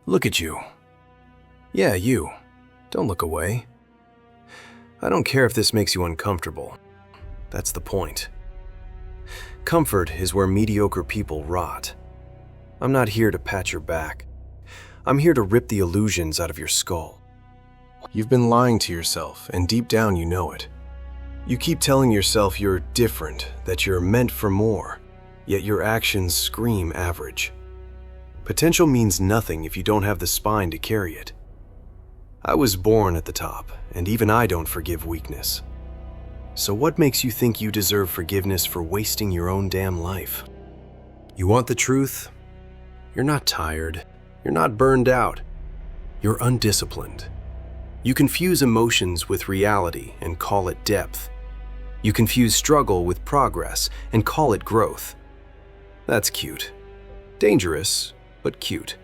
Look at you. Yeah, you. Don't look away. I don't care if this makes you uncomfortable. That's the point. Comfort is where mediocre people rot. I'm not here to pat your back. I'm here to rip the illusions out of your skull. You've been lying to yourself, and deep down you know it. You keep telling yourself you're different, that you're meant for more, yet your actions scream average. Potential means nothing if you don't have the spine to carry it. I was born at the top, and even I don't forgive weakness. So what makes you think you deserve forgiveness for wasting your own damn life? You want the truth? You're not tired. You're not burned out. You're undisciplined. You confuse emotions with reality and call it depth. You confuse struggle with progress and call it growth. That's cute. Dangerous, but cute.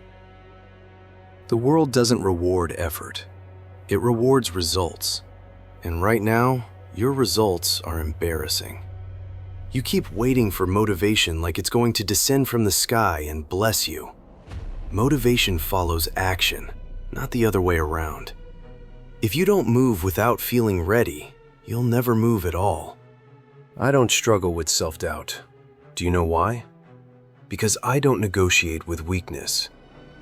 The world doesn't reward effort. It rewards results. And right now, your results are embarrassing. You keep waiting for motivation like it's going to descend from the sky and bless you. Motivation follows action, not the other way around. If you don't move without feeling ready, you'll never move at all. I don't struggle with self-doubt. Do you know why? Because I don't negotiate with weakness.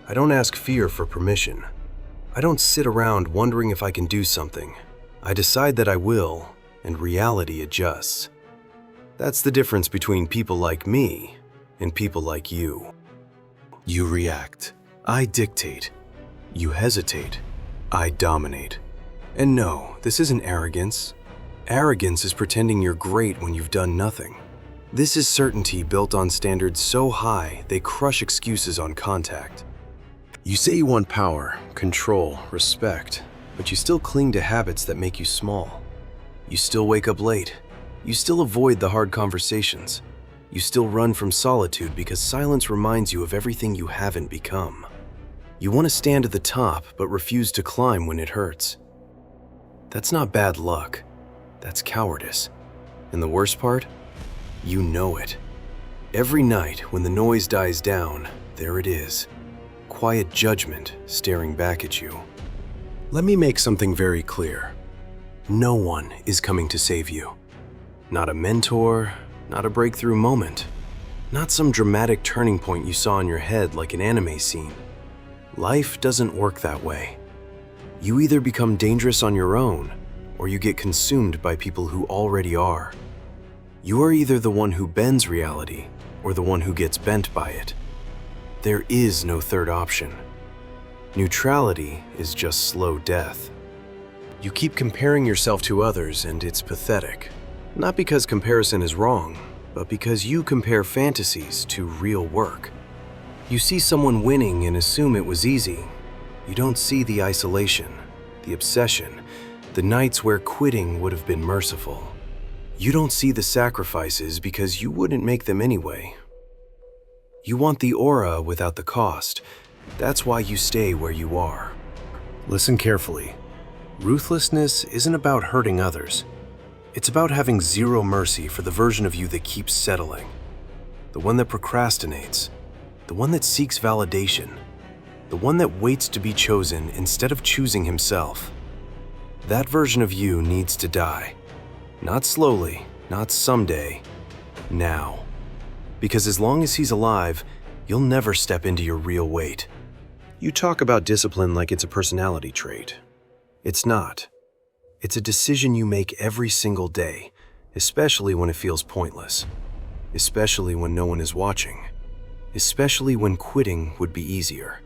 I don't ask fear for permission. I don't sit around wondering if I can do something. I decide that I will, and reality adjusts. That's the difference between people like me and people like you. You react. I dictate. You hesitate. I dominate. And no, this isn't arrogance. Arrogance is pretending you're great when you've done nothing. This is certainty built on standards so high they crush excuses on contact. You say you want power, control, respect, but you still cling to habits that make you small. You still wake up late. You still avoid the hard conversations. You still run from solitude because silence reminds you of everything you haven't become. You want to stand at the top but refuse to climb when it hurts. That's not bad luck. That's cowardice. And the worst part? You know it. Every night when the noise dies down, there it is. Quiet judgment staring back at you. Let me make something very clear. No one is coming to save you. Not a mentor, not a breakthrough moment, not some dramatic turning point you saw in your head like an anime scene. Life doesn't work that way. You either become dangerous on your own, or you get consumed by people who already are. You are either the one who bends reality, or the one who gets bent by it. There is no third option. Neutrality is just slow death. You keep comparing yourself to others, and it's pathetic. Not because comparison is wrong, but because you compare fantasies to real work. You see someone winning and assume it was easy. You don't see the isolation, the obsession, the nights where quitting would have been merciful. You don't see the sacrifices because you wouldn't make them anyway. You want the aura without the cost. That's why you stay where you are. Listen carefully. Ruthlessness isn't about hurting others. It's about having zero mercy for the version of you that keeps settling. The one that procrastinates. The one that seeks validation. The one that waits to be chosen instead of choosing himself. That version of you needs to die. Not slowly, not someday, now. Because as long as he's alive, you'll never step into your real weight. You talk about discipline like it's a personality trait. It's not. It's a decision you make every single day, especially when it feels pointless, especially when no one is watching, especially when quitting would be easier.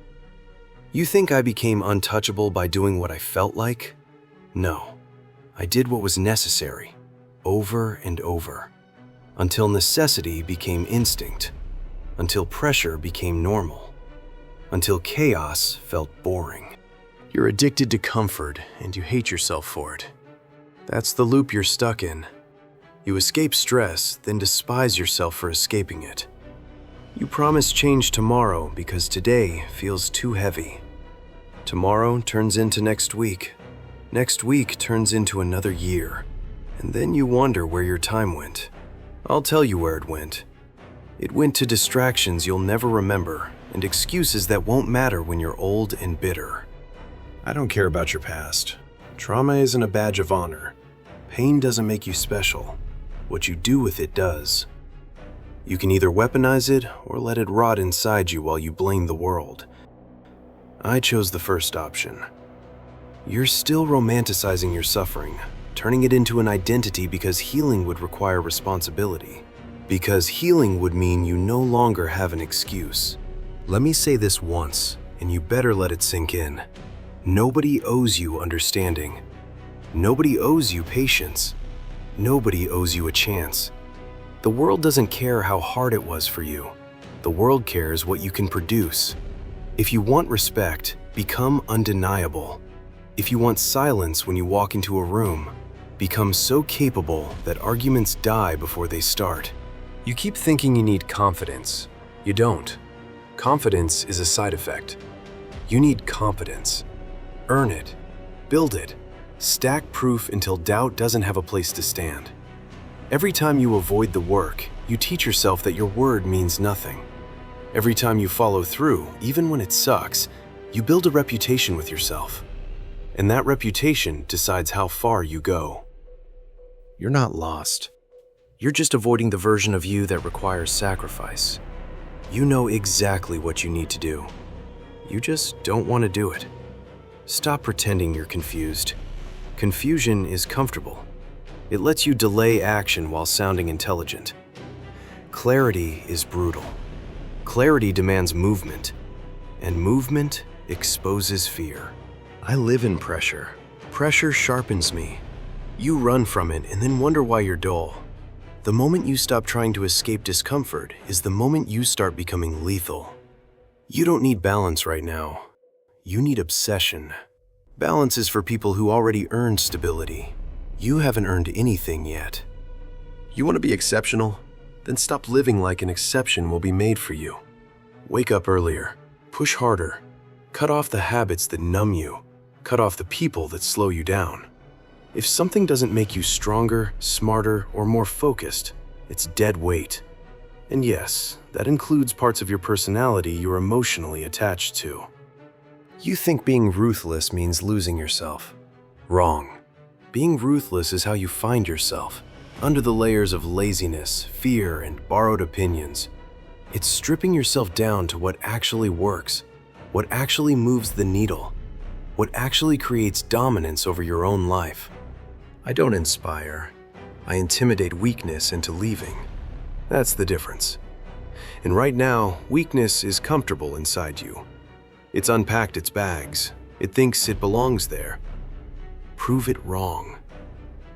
You think I became untouchable by doing what I felt like? No. I did what was necessary, over and over, until necessity became instinct, until pressure became normal, until chaos felt boring. You're addicted to comfort, and you hate yourself for it. That's the loop you're stuck in. You escape stress, then despise yourself for escaping it. You promise change tomorrow because today feels too heavy. Tomorrow turns into next week. Next week turns into another year. And then you wonder where your time went. I'll tell you where it went. It went to distractions you'll never remember and excuses that won't matter when you're old and bitter. I don't care about your past. Trauma isn't a badge of honor. Pain doesn't make you special. What you do with it does. You can either weaponize it or let it rot inside you while you blame the world. I chose the first option. You're still romanticizing your suffering, turning it into an identity because healing would require responsibility. Because healing would mean you no longer have an excuse. Let me say this once, and you better let it sink in. Nobody owes you understanding. Nobody owes you patience. Nobody owes you a chance. The world doesn't care how hard it was for you. The world cares what you can produce. If you want respect, become undeniable. If you want silence when you walk into a room, become so capable that arguments die before they start. You keep thinking you need confidence. You don't. Confidence is a side effect. You need competence. Earn it. Build it. Stack proof until doubt doesn't have a place to stand. Every time you avoid the work, you teach yourself that your word means nothing. Every time you follow through, even when it sucks, you build a reputation with yourself. And that reputation decides how far you go. You're not lost. You're just avoiding the version of you that requires sacrifice. You know exactly what you need to do. You just don't want to do it. Stop pretending you're confused. Confusion is comfortable. It lets you delay action while sounding intelligent. Clarity is brutal. Clarity demands movement, and movement exposes fear. I live in pressure. Pressure sharpens me. You run from it and then wonder why you're dull. The moment you stop trying to escape discomfort is the moment you start becoming lethal. You don't need balance right now. You need obsession. Balance is for people who already earned stability. You haven't earned anything yet. You want to be exceptional? Then stop living like an exception will be made for you. Wake up earlier. Push harder. Cut off the habits that numb you. Cut off the people that slow you down. If something doesn't make you stronger, smarter, or more focused, it's dead weight. And yes, that includes parts of your personality you're emotionally attached to. You think being ruthless means losing yourself. Wrong. Being ruthless is how you find yourself, under the layers of laziness, fear, and borrowed opinions. It's stripping yourself down to what actually works, what actually moves the needle, what actually creates dominance over your own life. I don't inspire. I intimidate weakness into leaving. That's the difference. And right now, weakness is comfortable inside you. It's unpacked its bags. It thinks it belongs there. Prove it wrong.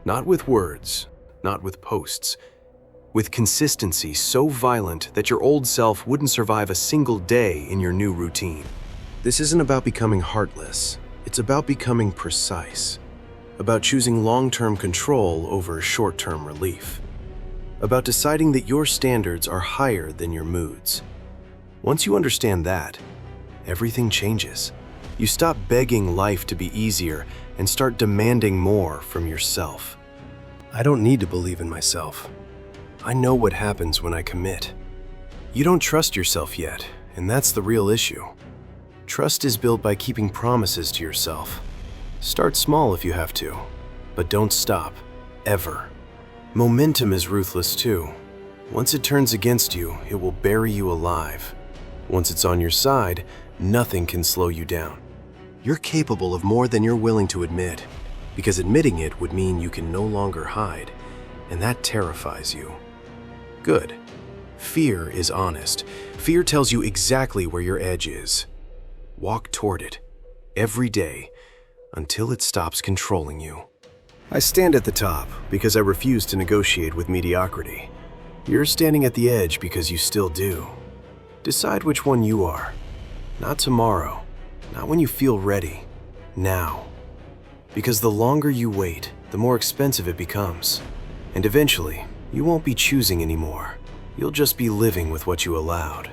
Not with words, not with posts. With consistency so violent that your old self wouldn't survive a single day in your new routine. This isn't about becoming heartless. It's about becoming precise. About choosing long-term control over short-term relief. About deciding that your standards are higher than your moods. Once you understand that, everything changes. You stop begging life to be easier and start demanding more from yourself. I don't need to believe in myself. I know what happens when I commit. You don't trust yourself yet, and that's the real issue. Trust is built by keeping promises to yourself. Start small if you have to, but don't stop, ever. Momentum is ruthless too. Once it turns against you, it will bury you alive. Once it's on your side, nothing can slow you down. You're capable of more than you're willing to admit, because admitting it would mean you can no longer hide, and that terrifies you. Good. Fear is honest. Fear tells you exactly where your edge is. Walk toward it, every day, until it stops controlling you. I stand at the top because I refuse to negotiate with mediocrity. You're standing at the edge because you still do. Decide which one you are. Not tomorrow, not when you feel ready, now. Because the longer you wait, the more expensive it becomes. And eventually, you won't be choosing anymore. You'll just be living with what you allowed.